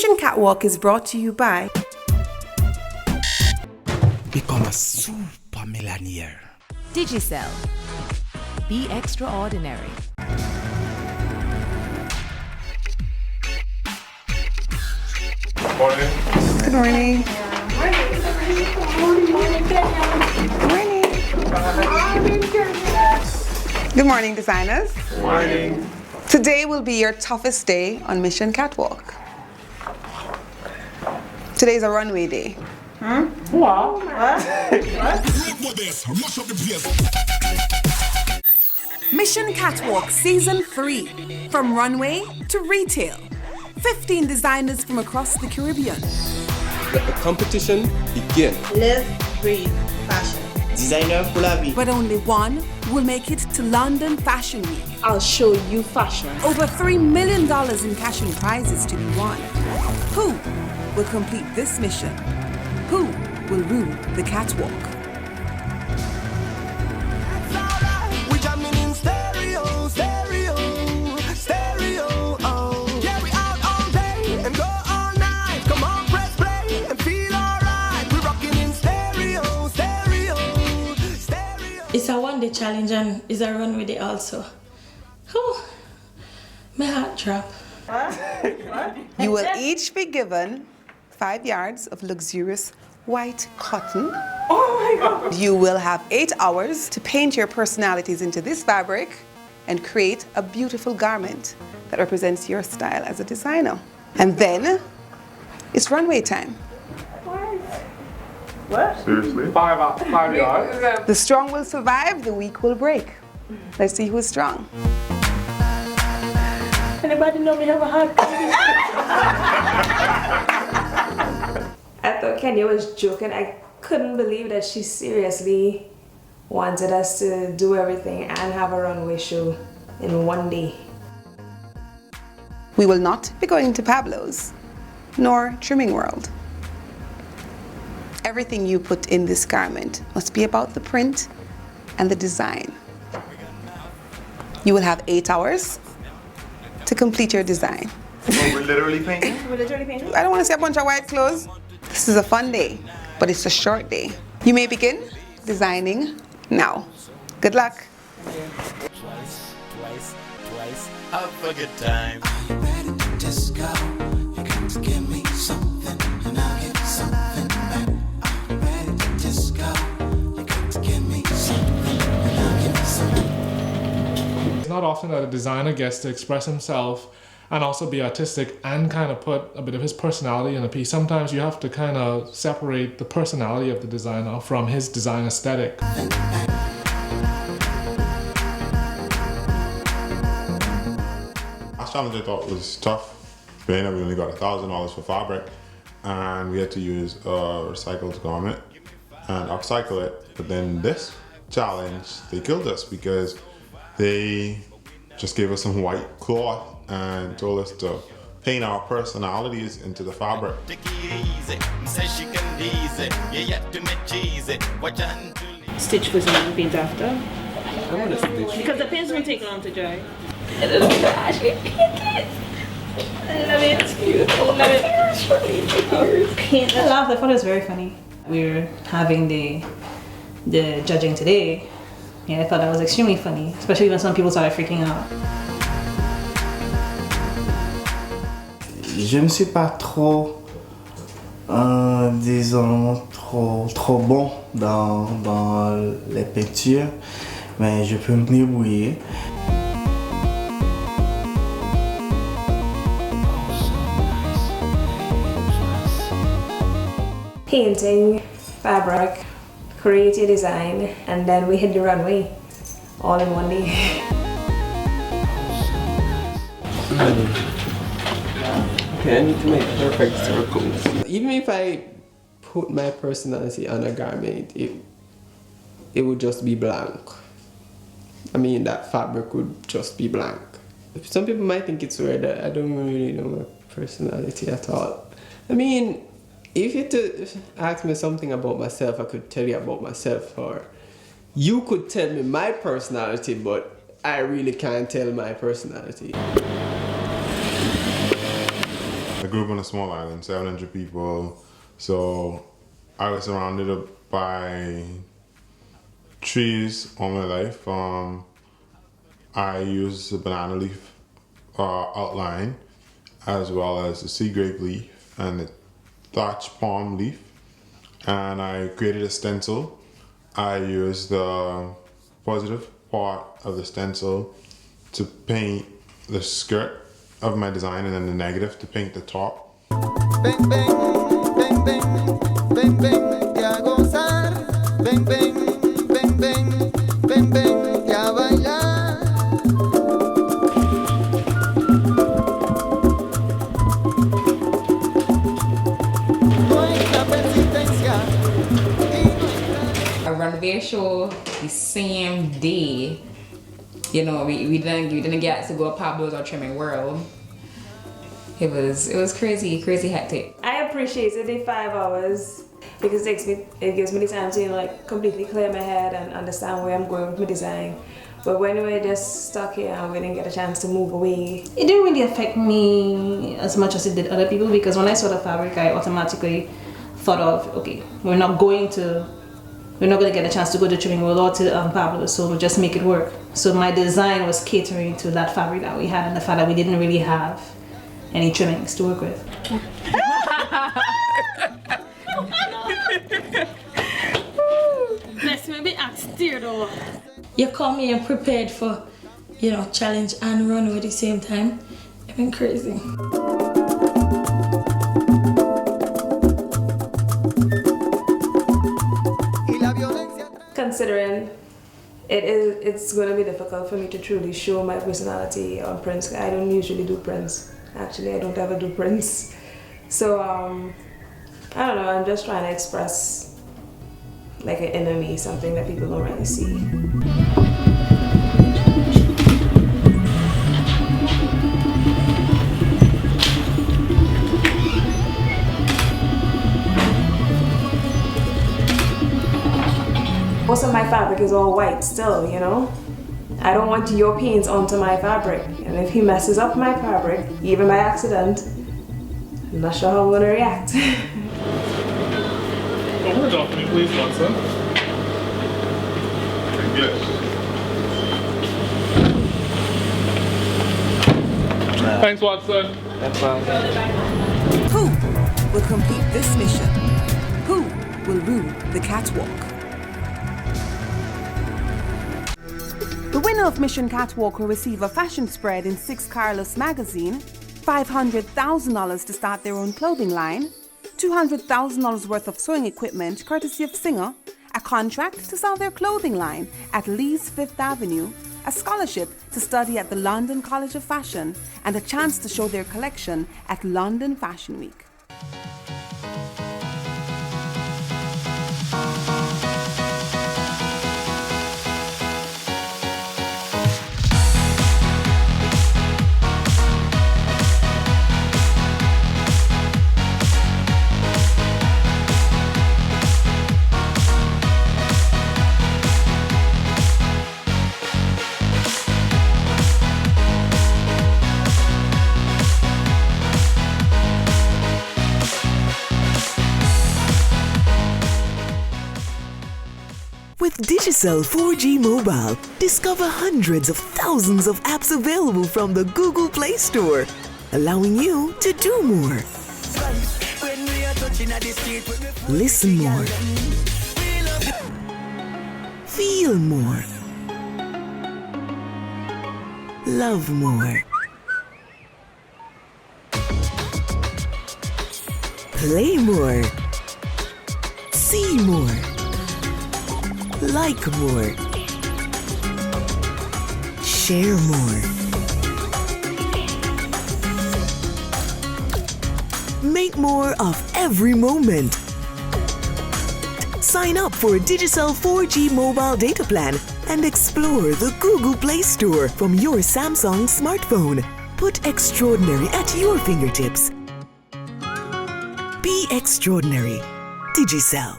Mission Catwalk is brought to you by Become a super millionaire. Digicel. Be extraordinary. Morning. Good morning. Good morning, designers. Good morning. Today will be your toughest day on Mission Catwalk. Today's a runway day. Wow. Mission Catwalk Season 3. From runway to retail. 15 designers from across the Caribbean. Let the competition begin. Live, breathe, fashion. Designer pour la vie. But only one will make it to London Fashion Week. I'll show you fashion. Over $3 million in cash and prizes to be won. Who will complete this mission? Who will rule the catwalk? It's a one-day challenge and it's a runway day also. Oh, my heart drop. You will each be given 5 yards of luxurious white cotton. Oh my God! You will have 8 hours to paint your personalities into this fabric and create a beautiful garment that represents your style as a designer. And then it's runway time. What? Seriously? 5 yards? The strong will survive, the weak will break. Let's see who's strong. Anybody know me have a heart? I thought Kenya was joking. I couldn't believe that she seriously wanted us to do everything and have a runway show in one day. We will not be going to Pablo's, nor Trimming World. Everything you put in this garment must be about the print and the design. You will have 8 hours to complete your design. Oh, we're literally painting? I don't want to see a bunch of white clothes. This is a fun day, but it's a short day. You may begin designing now. Good luck. Twice, have a good time. It's not often that a designer gets to express himself and also be artistic and kind of put a bit of his personality in a piece. Sometimes you have to kind of separate the personality of the designer from his design aesthetic. Last challenge I thought was tough. We only got $1,000 for fabric and we had to use a recycled garment and upcycle it. But then this challenge, they killed us because they just gave us some white cloth and told us to paint our personalities into the fabric. Stitch first and then paint after. I want to stitch. Because the paints will take long to dry. I love it. It's beautiful. I love it. I laughed. I thought it was very funny. We're having the judging today. Yeah, I thought that was extremely funny, especially when some people started freaking out. Je ne suis pas trop, disons, trop bon dans les peintures, mais je peux me débrouiller. Painting, fabric, create your design, and then we hit the runway all in one day. Okay, I need to make perfect circles. Even if I put my personality on a garment, it would just be blank. I mean, that fabric would just be blank. Some people might think it's weird that I don't really know my personality at all. I mean, if you to ask me something about myself, I could tell you about myself, or you could tell me my personality, but I really can't tell my personality. The grew up on a small island, 700 people. So I was surrounded by trees all my life. I use a banana leaf outline, as well as a sea grape leaf and a thatch palm leaf. And I created a stencil. I used the positive part of the stencil to paint the skirt of my design, and then the negative to paint the top. Ven, ven, ven, ven, ven, ven, que a gozar. Ven, ven, ven, ven, ven, ven, que a bailar. Nuestra persistencia. A runway show the same day. You know, we didn't get to go Pablo's or Trimming World. It was crazy hectic. I appreciated the 5 hours because it gives me the time to, you know, like completely clear my head and understand where I'm going with my design. But when we were just stuck here and we didn't get a chance to move away. It didn't really affect me as much as it did other people, because when I saw the fabric, I automatically thought of, okay, we're not going to get a chance to go to Trimming World or to Pablo, so we'll just make it work. So my design was catering to that fabric that we had and the fact that we didn't really have any trimmings to work with. Let's maybe act steered over. You come here prepared for, you know, challenge and run at the same time. It's been crazy. Considering it's going to be difficult for me to truly show my personality on prints. I don't usually do prints. Actually, I don't ever do prints. So, I don't know, I'm just trying to express like an inner me, something that people don't really see. Most of my fabric is all white still, you know? I don't want your paints onto my fabric. And if he messes up my fabric, even by accident, I'm not sure how I'm gonna react. Open the door for me, please, Watson. Yes. Thanks, Watson. Who will complete this mission? Who will rule the catwalk? The winner of Mission Catwalk will receive a fashion spread in 6 Carlos magazine, $500,000 to start their own clothing line, $200,000 worth of sewing equipment courtesy of Singer, a contract to sell their clothing line at Lee's 5th Avenue, a scholarship to study at the London College of Fashion, and a chance to show their collection at London Fashion Week. With Digicel 4G Mobile, discover hundreds of thousands of apps available from the Google Play Store, allowing you to do more. Listen more. Feel more. Love more. Play more. See more. Like more. Share more. Make more of every moment. Sign up for a Digicel 4G mobile data plan and explore the Google Play Store from your Samsung smartphone. Put extraordinary at your fingertips. Be extraordinary. Digicel.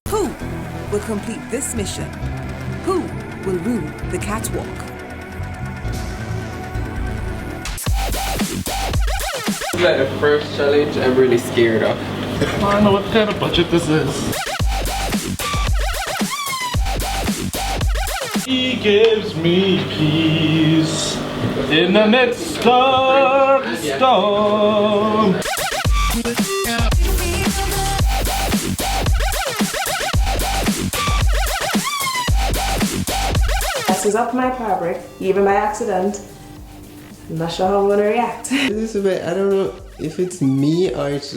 Who will complete this mission? Who will rule the catwalk? It's like the first challenge I'm really scared of. I know what kind of budget this is. He gives me peace in the midst of the storm. Messes up my fabric, even by accident. I'm not sure how I'm gonna react. Elizabeth, I don't know if it's me or it's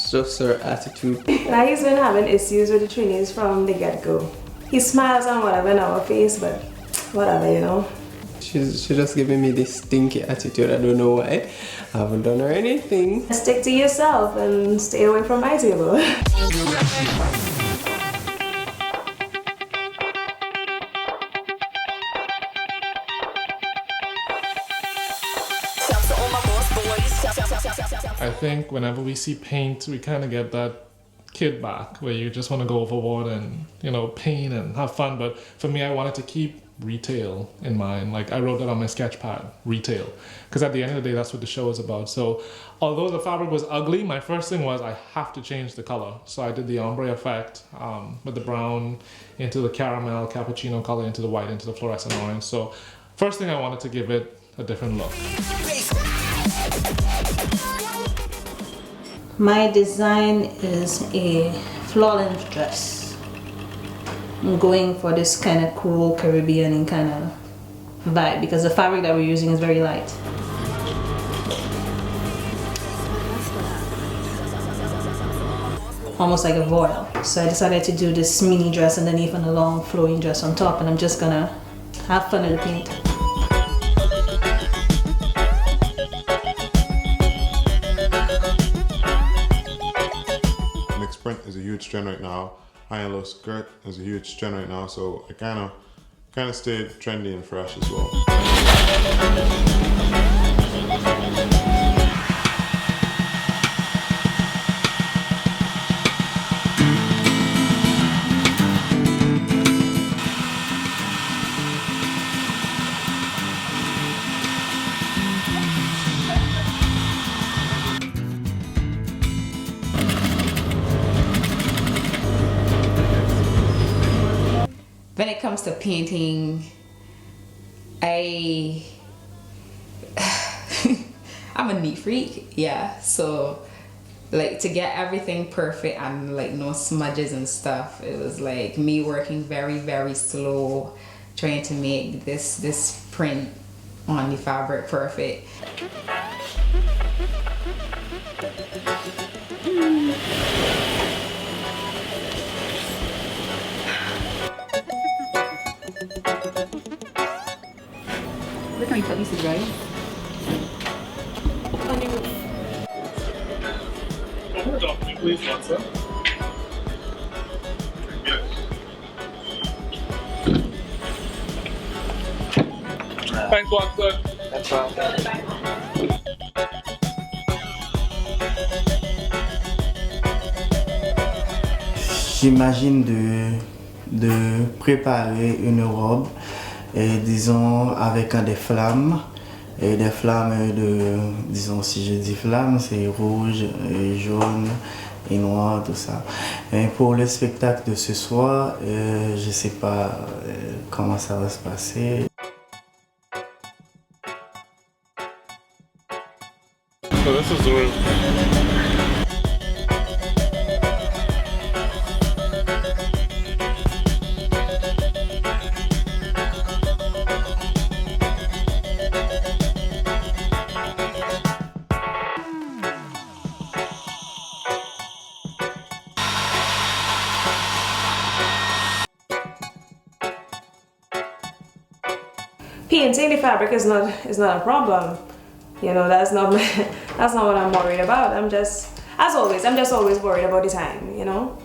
just her attitude. Now he's been having issues with the trainees from the get-go. He smiles and whatever in our face, but whatever, you know. She's just giving me this stinky attitude. I don't know why. I haven't done her anything. Stick to yourself and stay away from my table. I think whenever we see paint, we kind of get that kid back where you just want to go overboard and, you know, paint and have fun. But for me, I wanted to keep retail in mind. Like I wrote that on my sketch pad, retail, because at the end of the day, that's what the show is about. So although the fabric was ugly, my first thing was I have to change the color. So I did the ombre effect with the brown into the caramel, cappuccino color, into the white, into the fluorescent orange. So first thing I wanted to give it a different look. My design is a floor-length dress. I'm going for this kind of cool Caribbean kind of vibe because the fabric that we're using is very light. Almost like a voile. So I decided to do this mini dress underneath and a long flowing dress on top, and I'm just gonna have fun with the paint. Print is a huge trend right now. High and low skirt is a huge trend right now, so I kind of stayed trendy and fresh as well. When it comes to painting, I'm a neat freak, yeah. So like to get everything perfect and like no smudges and stuff, it was like me working very, very slow, trying to make this print on the fabric perfect. Where can we put these to dry? On your roof. Please, Watson. Thanks, Watson. That's all. J'imagine de préparer une robe, et disons avec des flammes, et des flammes de, disons si je dis flammes, c'est rouge, et jaune et noir, tout ça. Et pour le spectacle de ce soir, je ne sais pas comment ça va se passer. So this is the roof. Painting the fabric is not a problem. You know, that's not what I'm worried about. I'm just always worried about the time, you know?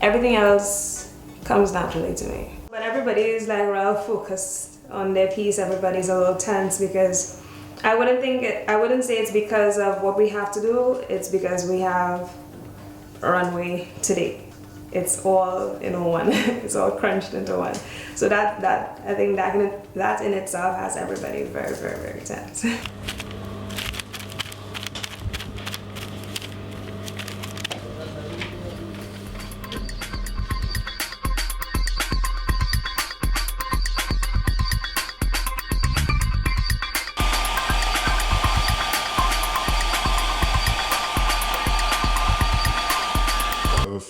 Everything else comes naturally to me. But everybody is like real focused on their piece. Everybody's a little tense because I wouldn't say it's because of what we have to do. It's because we have a runway today. It's all in one. It's all crunched into one. So that I think that in itself has everybody very, very, very tense.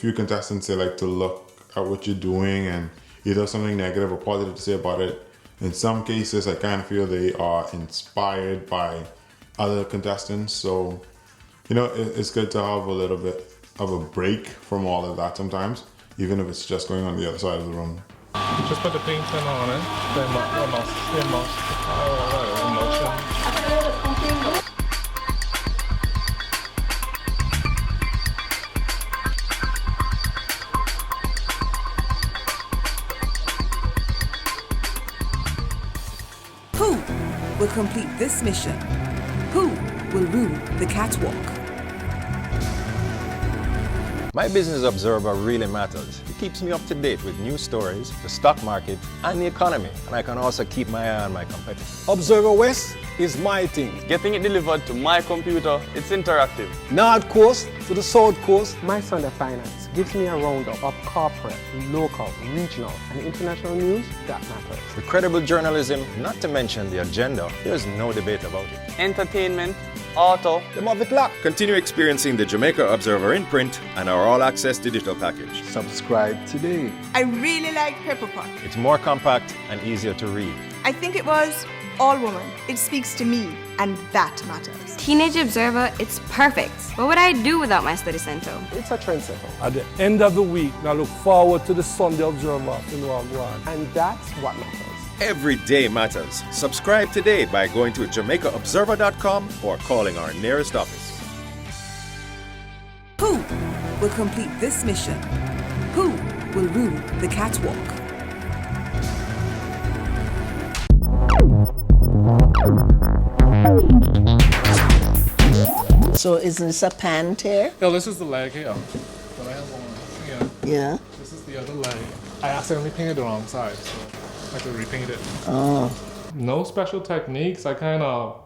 few contestants, they like to look at what you're doing and either have something negative or positive to say about it. In some cases, I kind of feel they are inspired by other contestants. So, you know, it's good to have a little bit of a break from all of that sometimes, even if it's just going on the other side of the room. Just put the paint pen on it. Then emotion. Who will complete this mission? Who will rule the catwalk? My business observer really matters. It keeps me up to date with news stories, the stock market, and the economy. And I can also keep my eye on my competitors. Observer West is my thing. Getting it delivered to my computer, it's interactive. North Coast to the South Coast. My Sunday Finance gives me a roundup of corporate, local, regional, and international news that matters. The credible journalism, not to mention the agenda, there's no debate about it. Entertainment, auto, the Mavic Lock. Continue experiencing the Jamaica Observer in print and our all-access digital package. Subscribe today. I really like Pepper Pot. It's more compact and easier to read. I think it was all woman. It speaks to me, and that matters. Teenage Observer, it's perfect. What would I do without my study center? It's a trendsetter. At the end of the week, I look forward to the Sunday Observer in Wagwan. And that's what matters. Every day matters. Subscribe today by going to jamaicaobserver.com or calling our nearest office. Who will complete this mission? Who will rule the catwalk? So is this a pan tear? No, this is the leg here. But I have one here. Yeah. This is the other leg. I accidentally painted the wrong side, so I have to repaint it. Oh. No special techniques. I kind of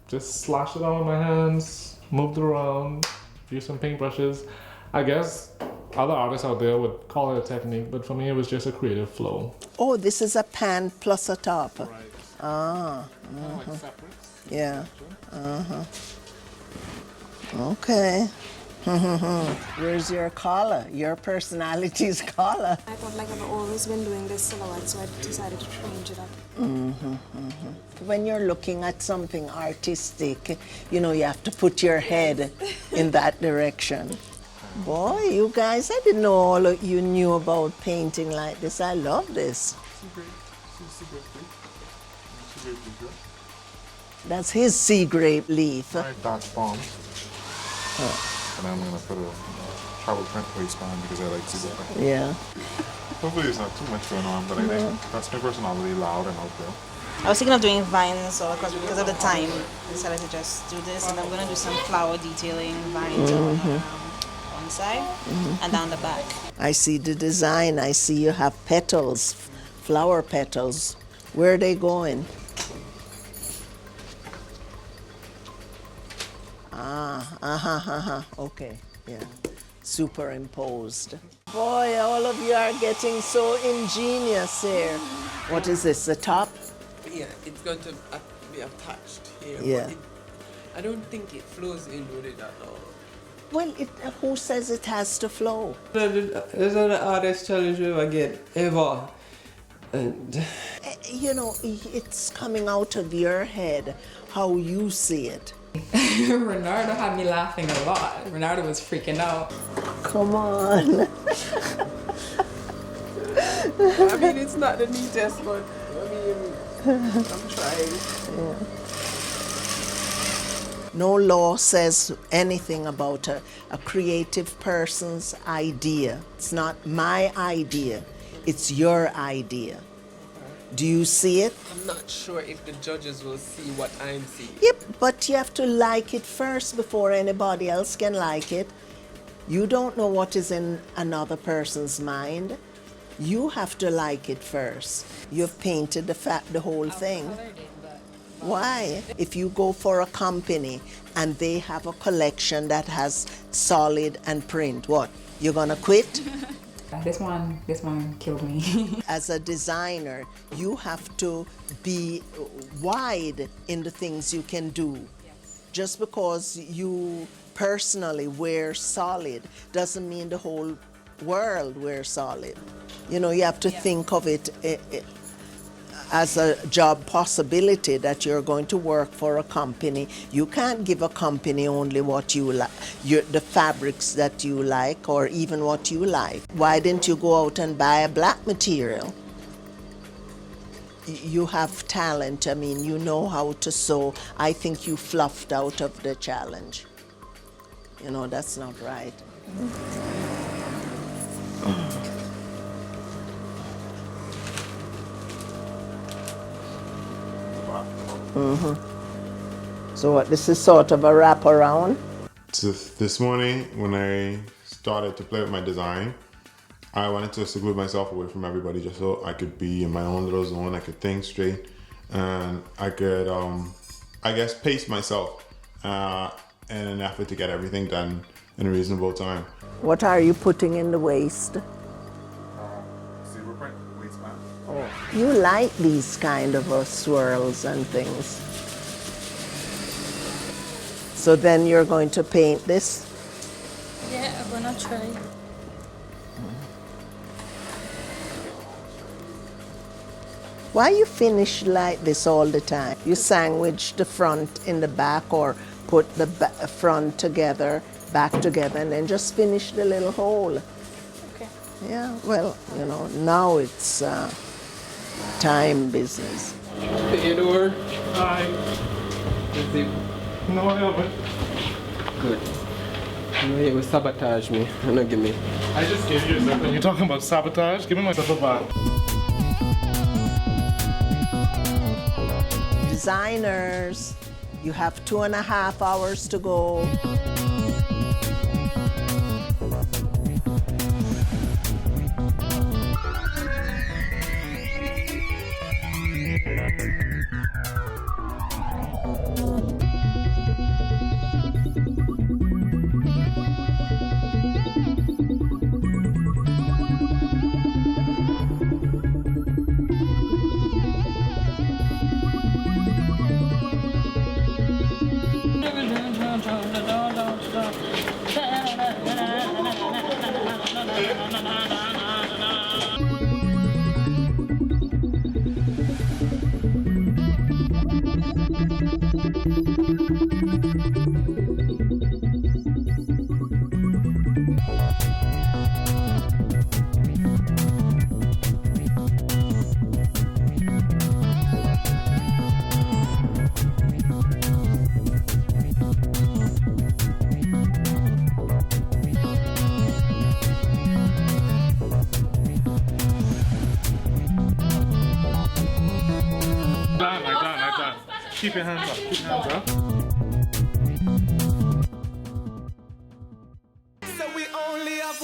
just slashed it out with my hands, moved it around, used some paintbrushes. I guess other artists out there would call it a technique, but for me it was just a creative flow. Oh, this is a pan plus a top. Right. Ah. Like separate. Yeah. Uh-huh. Okay. Where's your collar? Your personality's collar. I thought like I've always been doing this silhouette, so I decided to change it up. When you're looking at something artistic, you know, you have to put your head in that direction. Boy, you guys, I didn't know all of you knew about painting like this. I love this. That's his sea grape leaf. That's bomb. And I'm gonna put a travel print waistband because I like to go back. Yeah. Hopefully there's not too much going on, but I think that's my personality, loud and out there. I was thinking of doing vines, so because of the time, I decided to just do this, and I'm gonna do some flower detailing vines on one side and down the back. I see the design. I see you have petals, flower petals. Where are they going? Okay, yeah. Superimposed. Boy, all of you are getting so ingenious here. What is this, the top? Yeah, it's going to be attached here. Yeah. But I don't think it flows in with it at all. Well, who says it has to flow? There's an artist challenge we ever get, ever. And you know, it's coming out of your head how you see it. Renardo had me laughing a lot. Renardo was freaking out. Come on. I mean, it's not the neatest, but I mean, I'm trying. Yeah. No law says anything about a creative person's idea. It's not my idea, it's your idea. Do you see it? I'm not sure if the judges will see what I'm seeing. Yep, but you have to like it first before anybody else can like it. You don't know what is in another person's mind. You have to like it first. You've painted the whole thing. Why? If you go for a company and they have a collection that has solid and print, what? You're gonna quit? This one killed me. As a designer, you have to be wide in the things you can do. Just because you personally wear solid doesn't mean the whole world we're solid. You know, you have to think of it as a job possibility that you're going to work for a company. You can't give a company only what you like, the fabrics that you like, or even what you like. Why didn't you go out and buy a black material? You have talent. I mean, you know how to sew. I think you fluffed out of the challenge. You know, that's not right. So what, this is sort of a wraparound? So this morning, when I started to play with my design, I wanted to seclude myself away from everybody just so I could be in my own little zone. I could think straight, and I could, I guess, pace myself in an effort to get everything done in a reasonable time. What are you putting in the waist? Zebra print waistband. Oh, you like these kind of swirls and things. So then you're going to paint this? Yeah, I'm gonna try. Why you finish like this all the time? You sandwich the front in the back, or put the front together, back together, and then just finish the little hole. Okay. Yeah, well, you know, now it's time business. Theodore. Hi. No, I haven't. Good. You know, you will sabotage me. You know, give me. I just gave you a zip and you're talking about sabotage? Give me my zipper back. Designers, you have 2.5 hours to go. Keep your hands up, keep your hands up. So we only have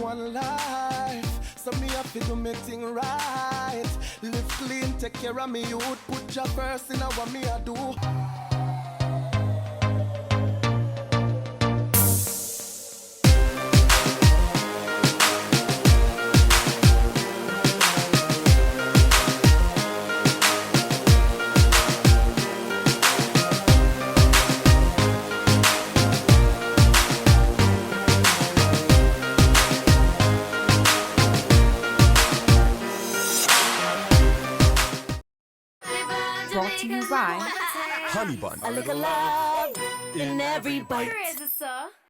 one life. So me have to do me thing right. Live clean, take care of me youth. Put your first in what me I do. Brought to you by Honey Bun. a little love in every bite. Where is it, sir?